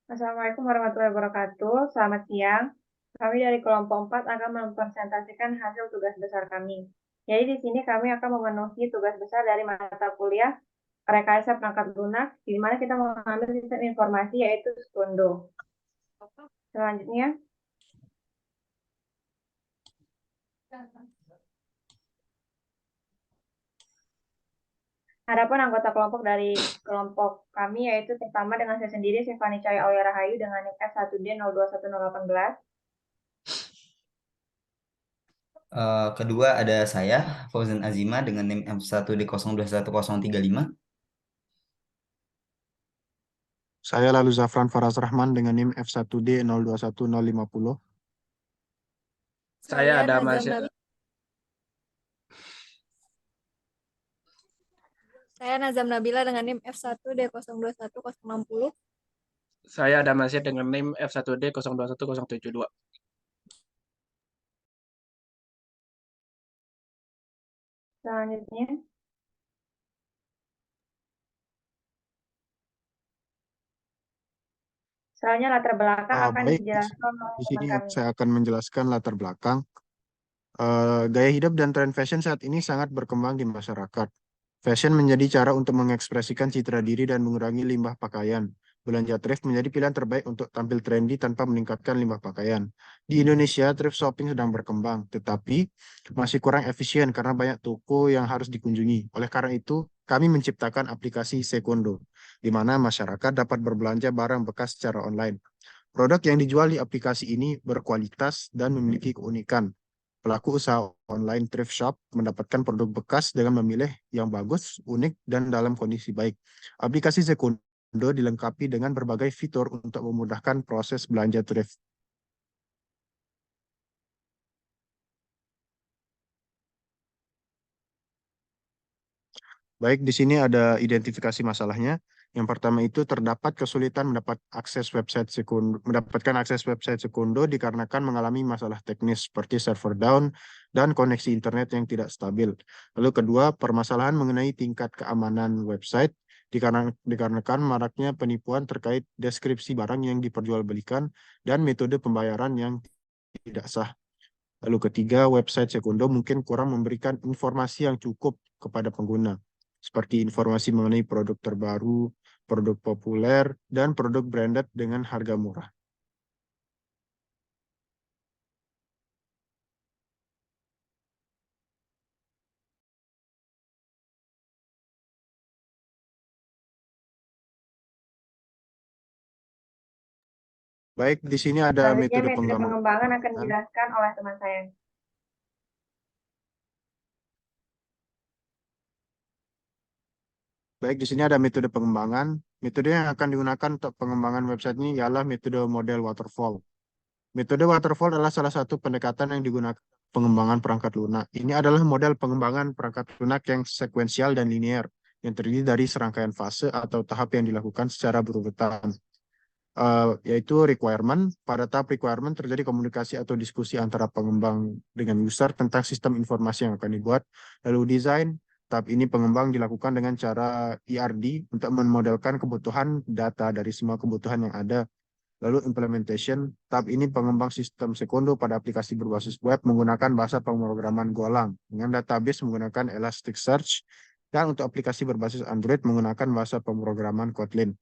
Assalamualaikum warahmatullahi wabarakatuh. Selamat siang. Kami dari kelompok 4 akan mempresentasikan hasil tugas besar kami. Jadi di sini kami akan memenuhi tugas besar dari mata kuliah rekayasa perangkat lunak, di mana kita mengambil sistem informasi yaitu Sekundo. Selanjutnya, harapan anggota kelompok dari kelompok kami yaitu pertama dengan saya sendiri, Stefani Cahaya Aulia Rahayu dengan NIM F1D021018. Kedua ada saya, Fauzan Azima dengan NIM F1D021035. Saya lalu Zafran Faraz Rahman dengan NIM F1D021050. Saya ada Masya. Saya Nazam Nabila dengan NIM F1D021060. Saya ada Masya dengan NIM F1D021072. Selanjutnya, soalnya latar belakang akan Baik, dijelaskan oleh di teman sini kami. saya akan menjelaskan latar belakang. Gaya hidup dan tren fashion saat ini sangat berkembang di masyarakat. Fashion menjadi cara untuk mengekspresikan citra diri dan mengurangi limbah pakaian. Belanja thrift menjadi pilihan terbaik untuk tampil trendy tanpa meningkatkan limbah pakaian. Di Indonesia, thrift shopping sedang berkembang, tetapi masih kurang efisien karena banyak toko yang harus dikunjungi. Oleh karena itu, kami menciptakan aplikasi Sekundo, di mana masyarakat dapat berbelanja barang bekas secara online. Produk yang dijual di aplikasi ini berkualitas dan memiliki keunikan. Pelaku usaha online thrift shop mendapatkan produk bekas dengan memilih yang bagus, unik, dan dalam kondisi baik. Aplikasi Sekundo dilengkapi dengan berbagai fitur untuk memudahkan proses belanja thrift. Baik, di sini ada identifikasi masalahnya. Yang pertama itu terdapat kesulitan mendapatkan akses website Sekundo dikarenakan mengalami masalah teknis seperti server down dan koneksi internet yang tidak stabil. Lalu kedua, permasalahan mengenai tingkat keamanan website dikarenakan maraknya penipuan terkait deskripsi barang yang diperjualbelikan dan metode pembayaran yang tidak sah. Lalu ketiga, website Sekundo mungkin kurang memberikan informasi yang cukup kepada pengguna, seperti informasi mengenai produk terbaru, produk populer, dan produk branded dengan harga murah. Baik, di sini ada Selanjutnya, metode metode pengembangan akan pengembangan. dijelaskan oleh teman saya. Baik, di sini ada metode pengembangan. Metode yang akan digunakan untuk pengembangan website ini ialah metode model waterfall. Metode waterfall adalah salah satu pendekatan yang digunakan pengembangan perangkat lunak. Ini adalah model pengembangan perangkat lunak yang sekuensial dan linear, yang terdiri dari serangkaian fase atau tahap yang dilakukan secara berurutan. Yaitu requirement. Pada tahap requirement terjadi komunikasi atau diskusi antara pengembang dengan user tentang sistem informasi yang akan dibuat. Lalu design. Tahap ini pengembang dilakukan dengan cara ERD untuk memodelkan kebutuhan data dari semua kebutuhan yang ada. Lalu implementation, tahap ini pengembang sistem Sekundo pada aplikasi berbasis web menggunakan bahasa pemrograman Golang dengan database menggunakan Elasticsearch, dan untuk aplikasi berbasis Android menggunakan bahasa pemrograman Kotlin.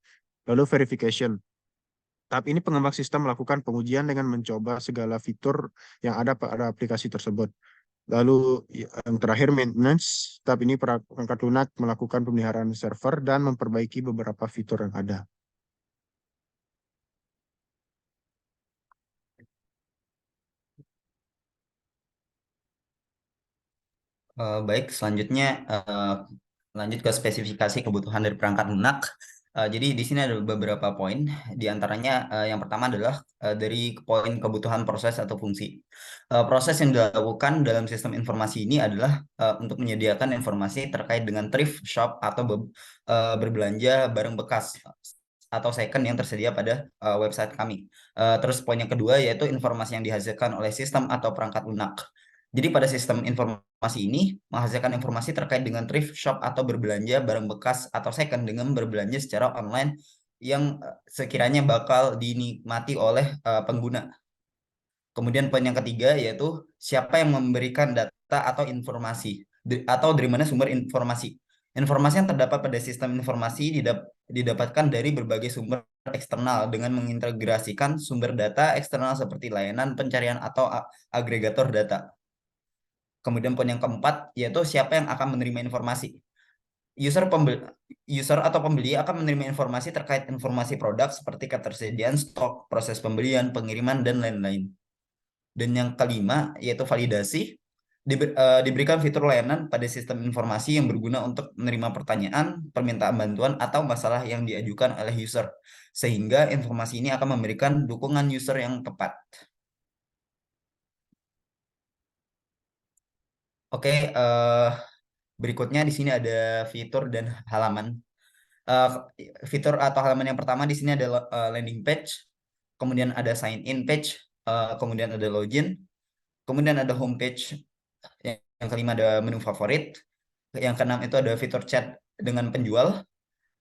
Lalu verification, tahap ini pengembang sistem melakukan pengujian dengan mencoba segala fitur yang ada pada aplikasi tersebut. Lalu yang terakhir maintenance, tahap ini perangkat lunak melakukan pemeliharaan server dan memperbaiki beberapa fitur yang ada. Baik, selanjutnya lanjut ke spesifikasi kebutuhan dari perangkat lunak. Jadi di sini ada beberapa poin. Di antaranya yang pertama adalah dari poin kebutuhan proses atau fungsi. Proses yang dilakukan dalam sistem informasi ini adalah untuk menyediakan informasi terkait dengan thrift shop atau berbelanja barang bekas atau second yang tersedia pada website kami. Terus poin yang kedua yaitu informasi yang dihasilkan oleh sistem atau perangkat lunak. Jadi pada sistem informasi ini menghasilkan informasi terkait dengan thrift shop atau berbelanja barang bekas atau second dengan berbelanja secara online yang sekiranya bakal dinikmati oleh pengguna. Kemudian poin yang ketiga yaitu siapa yang memberikan data atau informasi atau dari mana sumber informasi. Informasi yang terdapat pada sistem informasi didapatkan dari berbagai sumber eksternal dengan mengintegrasikan sumber data eksternal seperti layanan pencarian atau agregator data. Kemudian poin yang keempat yaitu siapa yang akan menerima informasi. User atau pembeli akan menerima informasi terkait informasi produk seperti ketersediaan stok, proses pembelian, pengiriman, dan lain-lain. Dan yang kelima yaitu validasi. Diberikan fitur layanan pada sistem informasi yang berguna untuk menerima pertanyaan, permintaan bantuan, atau masalah yang diajukan oleh user. Sehingga informasi ini akan memberikan dukungan user yang tepat. Oke, berikutnya di sini ada fitur dan halaman. Fitur atau halaman yang pertama di sini ada landing page, kemudian ada sign in page, kemudian ada login, kemudian ada home page, yang kelima ada menu favorit, yang keenam itu ada fitur chat dengan penjual,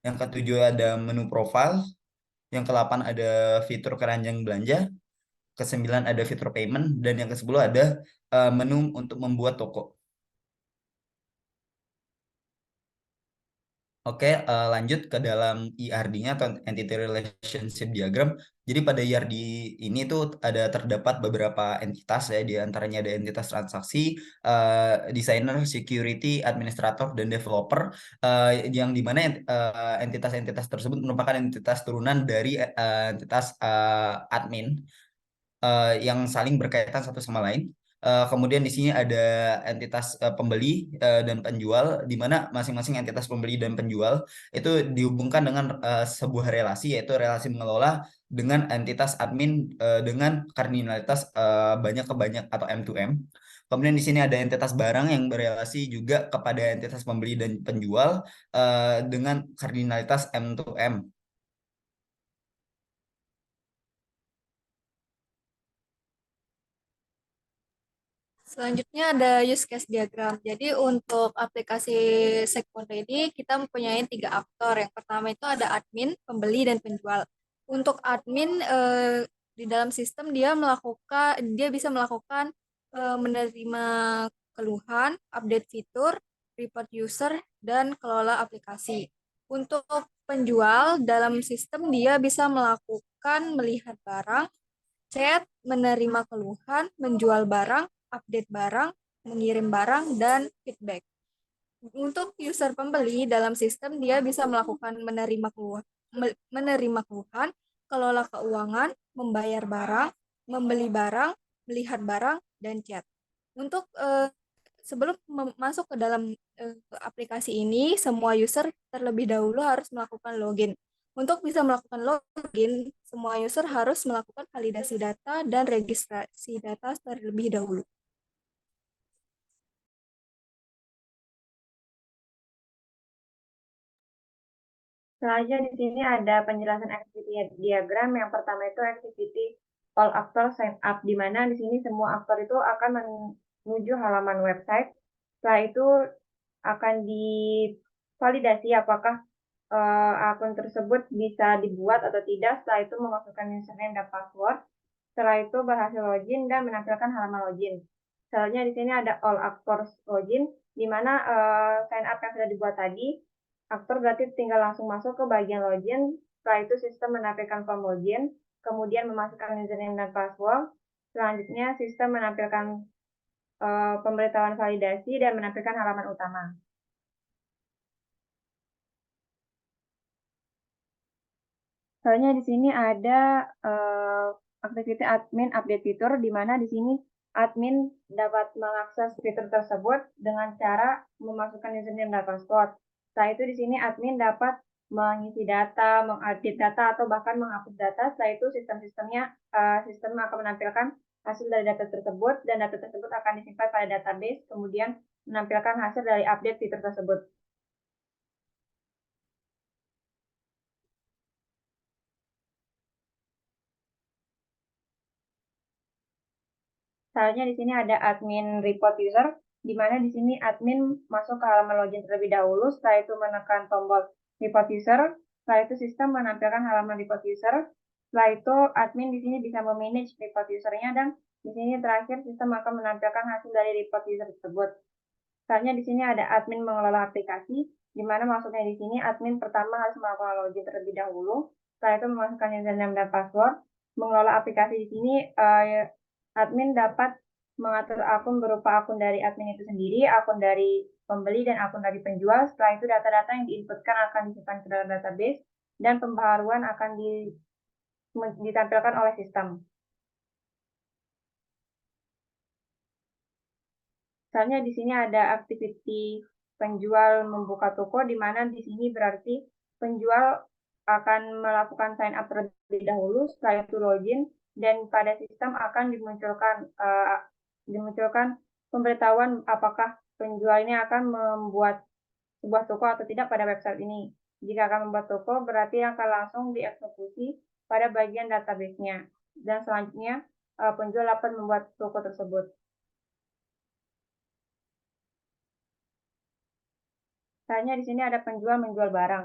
yang ketujuh ada menu profile, yang ke-8 ada fitur keranjang belanja, ke-9 ada fitur payment, dan yang ke-10 ada menu untuk membuat toko. Oke, lanjut ke dalam ERD-nya atau Entity Relationship Diagram. Jadi pada ERD ini tuh ada terdapat beberapa entitas ya, di antaranya ada entitas transaksi, desainer, security, administrator, dan developer, yang dimana entitas-entitas tersebut merupakan entitas turunan dari entitas admin yang saling berkaitan satu sama lain. Kemudian di sini ada entitas pembeli dan penjual, di mana masing-masing entitas pembeli dan penjual itu dihubungkan dengan sebuah relasi, yaitu relasi mengelola dengan entitas admin dengan kardinalitas banyak ke banyak atau M2M. Kemudian di sini ada entitas barang yang berelasi juga kepada entitas pembeli dan penjual dengan kardinalitas M2M. Selanjutnya ada use case diagram. Jadi untuk aplikasi Sekpon Ready kita mempunyai 3 aktor. Yang pertama itu ada admin, pembeli, dan penjual. Untuk admin di dalam sistem dia bisa melakukan menerima keluhan, update fitur, report user, dan kelola aplikasi. Untuk penjual dalam sistem dia bisa melakukan melihat barang, chat, menerima keluhan, menjual barang, update barang, mengirim barang, dan feedback. Untuk user pembeli dalam sistem, dia bisa melakukan menerima keluhan, kelola keuangan, membayar barang, membeli barang, melihat barang, dan chat. Untuk sebelum masuk ke dalam aplikasi ini, semua user terlebih dahulu harus melakukan login. Untuk bisa melakukan login, semua user harus melakukan validasi data dan registrasi data terlebih dahulu. Selanjutnya di sini ada penjelasan activity diagram. Yang pertama itu activity all actor sign up, di mana di sini semua aktor itu akan menuju halaman website. Setelah itu akan divalidasi apakah akun tersebut bisa dibuat atau tidak. Setelah itu memasukkan username dan password. Setelah itu berhasil login dan menampilkan halaman login. Selanjutnya di sini ada all actors login, di mana sign up yang sudah dibuat tadi, aktor berarti tinggal langsung masuk ke bagian login. Setelah itu sistem menampilkan form login, kemudian memasukkan username dan password. Selanjutnya sistem menampilkan pemberitahuan validasi dan menampilkan halaman utama. Soalnya di sini ada aktiviti admin update fitur, di mana di sini admin dapat mengakses fitur tersebut dengan cara memasukkan username dan password. Setelah itu di sini admin dapat mengisi data, mengupdate data, atau bahkan menghapus data. Setelah itu sistem akan menampilkan hasil dari data tersebut, dan data tersebut akan disimpan pada database, kemudian menampilkan hasil dari update fitur tersebut. Selanjutnya di sini ada admin report user, di mana di sini admin masuk ke halaman login terlebih dahulu. Setelah itu menekan tombol report user, Setelah itu sistem menampilkan halaman report user. Setelah itu admin di sini bisa memanage report usernya, dan di sini terakhir sistem akan menampilkan hasil dari report user tersebut. Misalnya di sini ada admin mengelola aplikasi, di mana maksudnya di sini admin pertama harus melakukan login terlebih dahulu, setelah itu memasukkan username dan password. Mengelola aplikasi di sini admin dapat mengatur akun berupa akun dari admin itu sendiri, akun dari pembeli, dan akun dari penjual. Setelah itu data-data yang diinputkan akan disimpan ke dalam database, dan pembaharuan akan ditampilkan oleh sistem. Misalnya di sini ada activity penjual membuka toko, di mana di sini berarti penjual akan melakukan sign up terlebih dahulu, setelah itu login, dan pada sistem akan dimunculkan pemberitahuan apakah penjual ini akan membuat sebuah toko atau tidak pada website ini. Jika akan membuat toko, berarti akan langsung dieksekusi pada bagian database-nya. Dan selanjutnya, penjual dapat membuat toko tersebut. Misalnya di sini ada penjual menjual barang.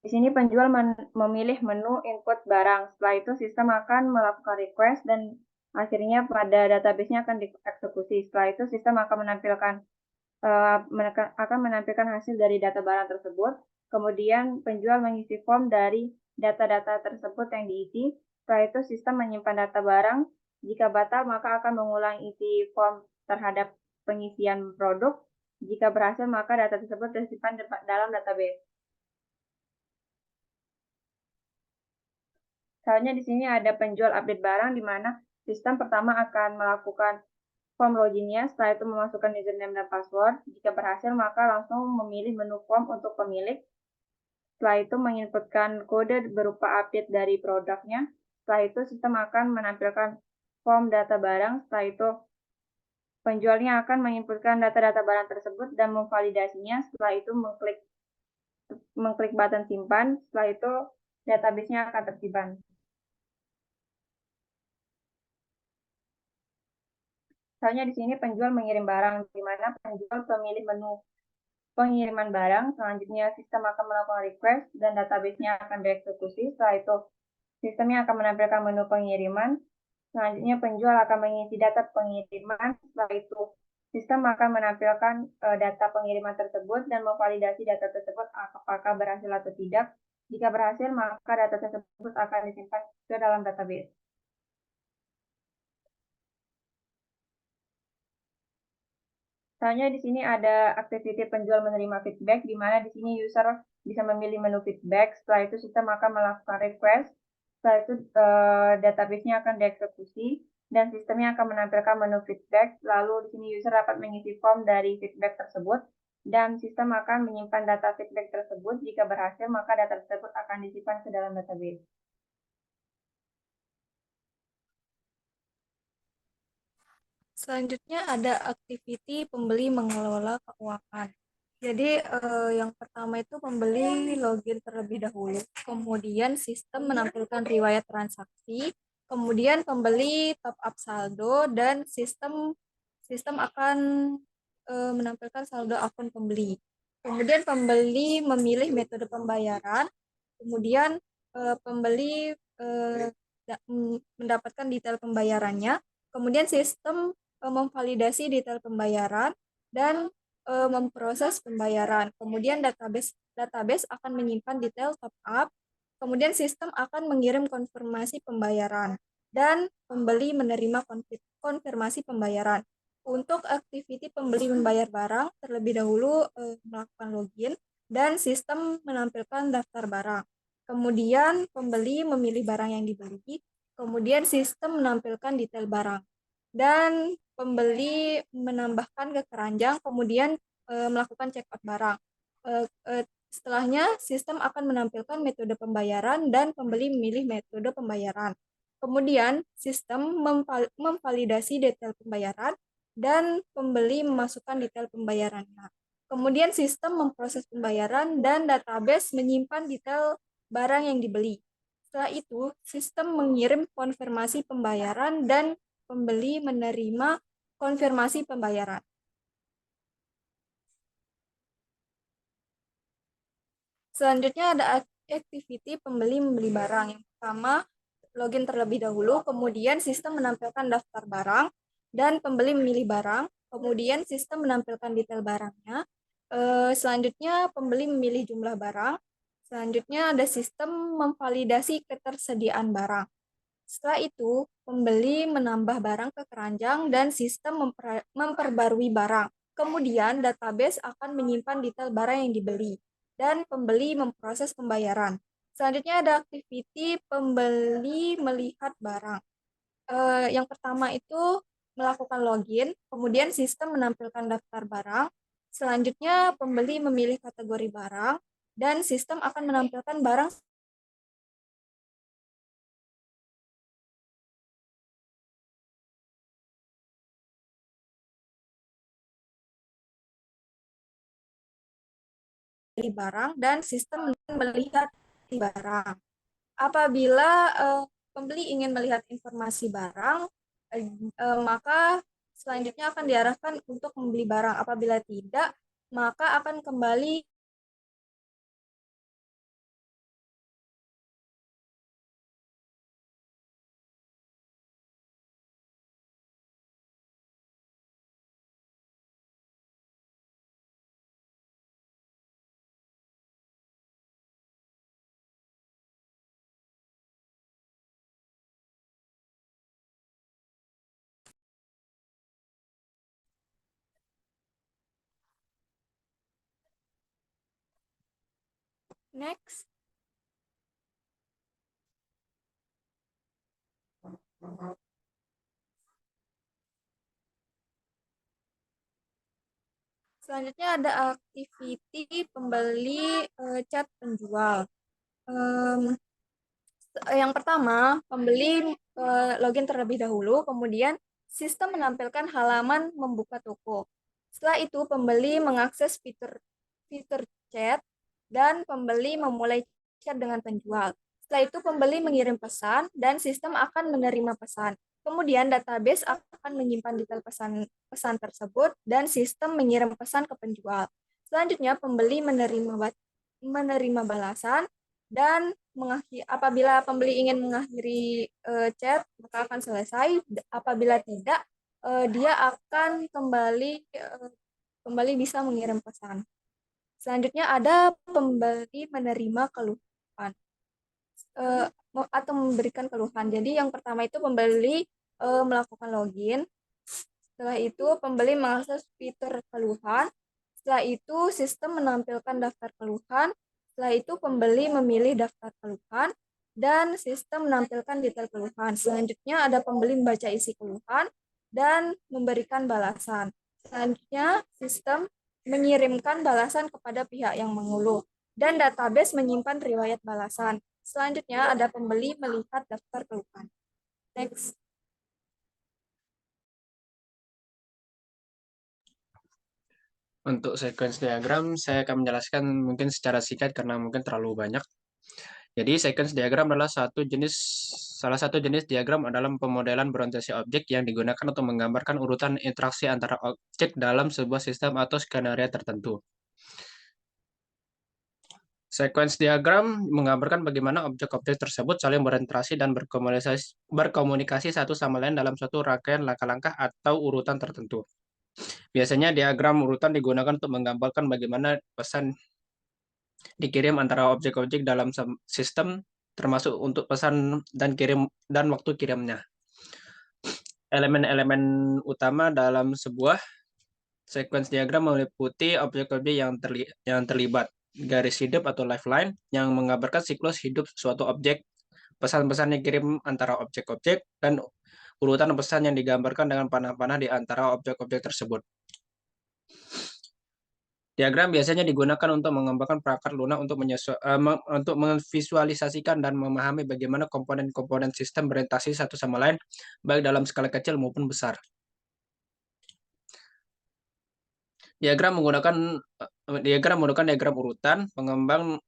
Di sini penjual memilih menu input barang. Setelah itu sistem akan melakukan request, dan akhirnya pada database-nya akan dieksekusi. Setelah itu sistem akan menampilkan hasil dari data barang tersebut. Kemudian penjual mengisi form dari data-data tersebut yang diisi. Setelah itu sistem menyimpan data barang. Jika batal, maka akan mengulang isi form terhadap pengisian produk. Jika berhasil, maka data tersebut tersimpan dalam database. Misalnya di sini ada penjual update barang, di mana sistem pertama akan melakukan form loginnya, setelah itu memasukkan username dan password. Jika berhasil, maka langsung memilih menu form untuk pemilik. Setelah itu menginputkan kode berupa update dari produknya. Setelah itu sistem akan menampilkan form data barang. Setelah itu penjualnya akan menginputkan data-data barang tersebut dan memvalidasinya. Setelah itu mengklik button simpan. Setelah itu database-nya akan tersimpan. Misalnya di sini penjual mengirim barang, di mana penjual memilih menu pengiriman barang. Selanjutnya sistem akan melakukan request dan database-nya akan dieksekusi. Setelah itu sistemnya akan menampilkan menu pengiriman. Selanjutnya penjual akan mengisi data pengiriman. Setelah itu sistem akan menampilkan data pengiriman tersebut dan memvalidasi data tersebut apakah berhasil atau tidak. Jika berhasil, maka data tersebut akan disimpan ke dalam database. Misalnya di sini ada activity penjual menerima feedback, di mana di sini user bisa memilih menu feedback. Setelah itu sistem akan melakukan request. Setelah itu database-nya akan dieksekusi, dan sistemnya akan menampilkan menu feedback. Lalu di sini user dapat mengisi form dari feedback tersebut, dan sistem akan menyimpan data feedback tersebut. Jika berhasil, maka data tersebut akan disimpan ke dalam database. Selanjutnya ada activity pembeli mengelola keuangan. Jadi yang pertama itu pembeli login terlebih dahulu, kemudian sistem menampilkan riwayat transaksi, kemudian pembeli top up saldo, dan sistem akan menampilkan saldo akun pembeli. Kemudian pembeli memilih metode pembayaran, kemudian pembeli mendapatkan detail pembayarannya, kemudian sistem memvalidasi detail pembayaran dan memproses pembayaran. Kemudian database akan menyimpan detail top up. Kemudian sistem akan mengirim konfirmasi pembayaran dan pembeli menerima konfirmasi pembayaran. Untuk activity pembeli membayar barang, terlebih dahulu melakukan login dan sistem menampilkan daftar barang. Kemudian pembeli memilih barang yang dibeli, kemudian sistem menampilkan detail barang. Dan pembeli menambahkan ke keranjang, kemudian melakukan check out barang. Setelahnya, sistem akan menampilkan metode pembayaran dan pembeli memilih metode pembayaran. Kemudian, sistem memvalidasi detail pembayaran dan pembeli memasukkan detail pembayarannya. Kemudian, sistem memproses pembayaran dan database menyimpan detail barang yang dibeli. Setelah itu, sistem mengirim konfirmasi pembayaran dan pembeli menerima konfirmasi pembayaran. Selanjutnya ada activity pembeli membeli barang. Yang pertama, login terlebih dahulu, kemudian sistem menampilkan daftar barang, dan pembeli memilih barang, kemudian sistem menampilkan detail barangnya. Selanjutnya, pembeli memilih jumlah barang. Selanjutnya, ada sistem memvalidasi ketersediaan barang. Setelah itu, pembeli menambah barang ke keranjang dan sistem memperbarui barang. Kemudian, database akan menyimpan detail barang yang dibeli dan pembeli memproses pembayaran. Selanjutnya ada activity pembeli melihat barang. Yang pertama itu melakukan login, kemudian sistem menampilkan daftar barang. Selanjutnya, pembeli memilih kategori barang dan sistem akan menampilkan barang barang dan sistem melihat barang. Apabila pembeli ingin melihat informasi barang, maka selanjutnya akan diarahkan untuk membeli barang. Apabila tidak, maka akan kembali next. Selanjutnya ada activity pembeli chat penjual. Yang pertama, pembeli login terlebih dahulu, kemudian sistem menampilkan halaman membuka toko. Setelah itu, pembeli mengakses fitur chat dan pembeli memulai chat dengan penjual. Setelah itu, pembeli mengirim pesan dan sistem akan menerima pesan. Kemudian, database akan menyimpan detail pesan tersebut dan sistem mengirim pesan ke penjual. Selanjutnya, pembeli menerima balasan dan apabila pembeli ingin mengakhiri chat, maka akan selesai. Apabila tidak, dia akan kembali bisa mengirim pesan. Selanjutnya ada pembeli menerima keluhan atau memberikan keluhan. Jadi yang pertama itu pembeli melakukan login. Setelah itu pembeli mengakses fitur keluhan. Setelah itu sistem menampilkan daftar keluhan. Setelah itu pembeli memilih daftar keluhan dan sistem menampilkan detail keluhan. Selanjutnya ada pembeli membaca isi keluhan dan memberikan balasan. Selanjutnya sistem mengirimkan balasan kepada pihak yang mengeluh dan database menyimpan riwayat balasan. Selanjutnya ada pembeli melihat daftar keluhan. Next. Untuk sequence diagram, saya akan menjelaskan mungkin secara singkat karena mungkin terlalu banyak. Jadi, sequence diagram adalah salah satu jenis diagram adalah pemodelan berorientasi objek yang digunakan untuk menggambarkan urutan interaksi antara objek dalam sebuah sistem atau skenario tertentu. Sequence diagram menggambarkan bagaimana objek-objek tersebut saling berinteraksi dan berkomunikasi satu sama lain dalam suatu rangkaian langkah-langkah atau urutan tertentu. Biasanya diagram urutan digunakan untuk menggambarkan bagaimana pesan dikirim antara objek-objek dalam sistem, termasuk untuk pesan dan waktu kirimnya. Elemen-elemen utama dalam sebuah sequence diagram meliputi objek-objek yang terlibat, garis hidup atau lifeline yang menggambarkan siklus hidup suatu objek, pesan-pesan yang dikirim antara objek-objek, dan urutan pesan yang digambarkan dengan panah-panah di antara objek-objek tersebut. Diagram biasanya digunakan untuk mengembangkan perangkat lunak untuk memvisualisasikan dan memahami bagaimana komponen-komponen sistem berinteraksi satu sama lain, baik dalam skala kecil maupun besar. Diagram menggunakan diagram urutan. Pengembang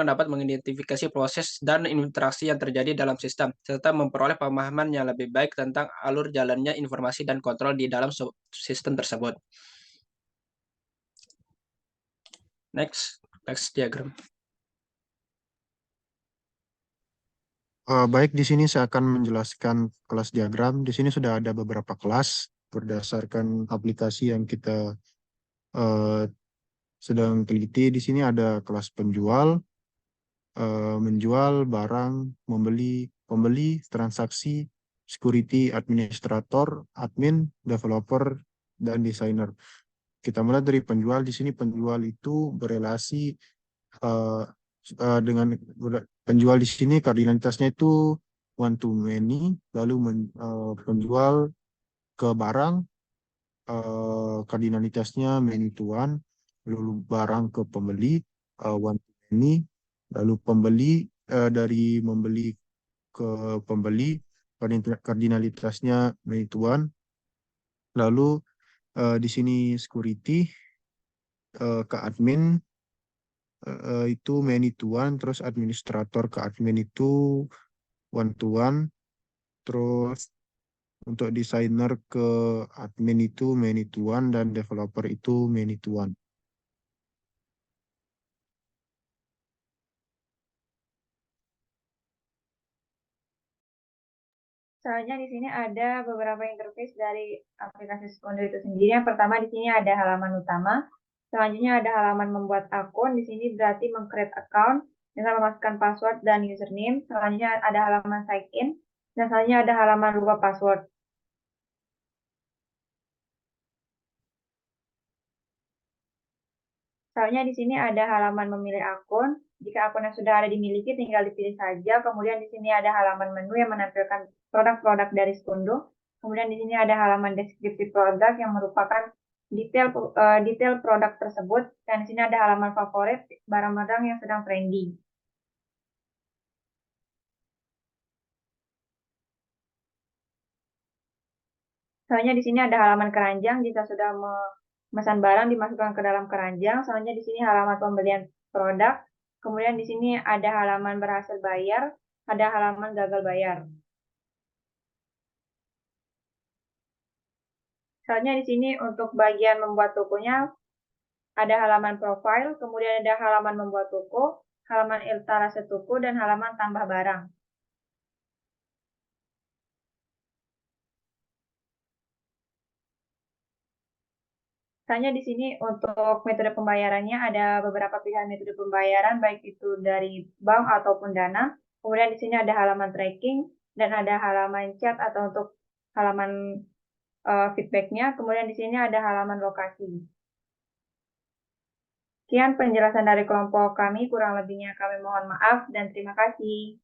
dapat mengidentifikasi proses dan interaksi yang terjadi dalam sistem, serta memperoleh pemahaman yang lebih baik tentang alur jalannya informasi dan kontrol di dalam sistem tersebut. Next diagram. Baik, di sini saya akan menjelaskan kelas diagram. Di sini sudah ada beberapa kelas berdasarkan aplikasi yang kita eh, sedang teliti. Di sini ada kelas penjual, menjual barang, pembeli, transaksi, security, administrator, admin, developer, dan desainer. Kita mulai dari penjual. Di sini penjual itu berelasi eh, dengan penjual di sini kardinalitasnya itu one to many, lalu penjual ke barang kardinalitasnya many to one, lalu barang ke pembeli one to many, lalu pembeli dari membeli ke pembeli kardinalitasnya many to one, lalu di sini security ke admin itu many to one, terus administrator ke admin itu one to one, terus untuk desainer ke admin itu many to one, dan developer itu many to one. Soalnya di sini ada beberapa interface dari aplikasi sekunder itu sendiri. Yang pertama di sini ada halaman utama. Selanjutnya ada halaman membuat akun. Di sini berarti meng-create account dengan memasukkan password dan username. Selanjutnya ada halaman sign in. Dan selanjutnya ada halaman lupa password. Soalnya di sini ada halaman memilih akun. Jika akun yang sudah ada dimiliki, tinggal dipilih saja. Kemudian di sini ada halaman menu yang menampilkan produk-produk dari Sekundo. Kemudian di sini ada halaman deskripsi produk yang merupakan detail produk tersebut. Dan di sini ada halaman favorit barang-barang yang sedang trending. Soalnya di sini ada halaman keranjang. Jika sudah memesan barang, dimasukkan ke dalam keranjang. Soalnya di sini halaman pembelian produk. Kemudian di sini ada halaman berhasil bayar, ada halaman gagal bayar. Soalnya di sini untuk bagian membuat tokonya ada halaman profile, kemudian ada halaman membuat toko, halaman etalase toko, dan halaman tambah barang. Misalnya di sini untuk metode pembayarannya ada beberapa pilihan metode pembayaran, baik itu dari bank ataupun Dana. Kemudian di sini ada halaman tracking dan ada halaman chat atau untuk halaman feedbacknya. Kemudian di sini ada halaman lokasi. Sekian penjelasan dari kelompok kami, kurang lebihnya kami mohon maaf dan terima kasih.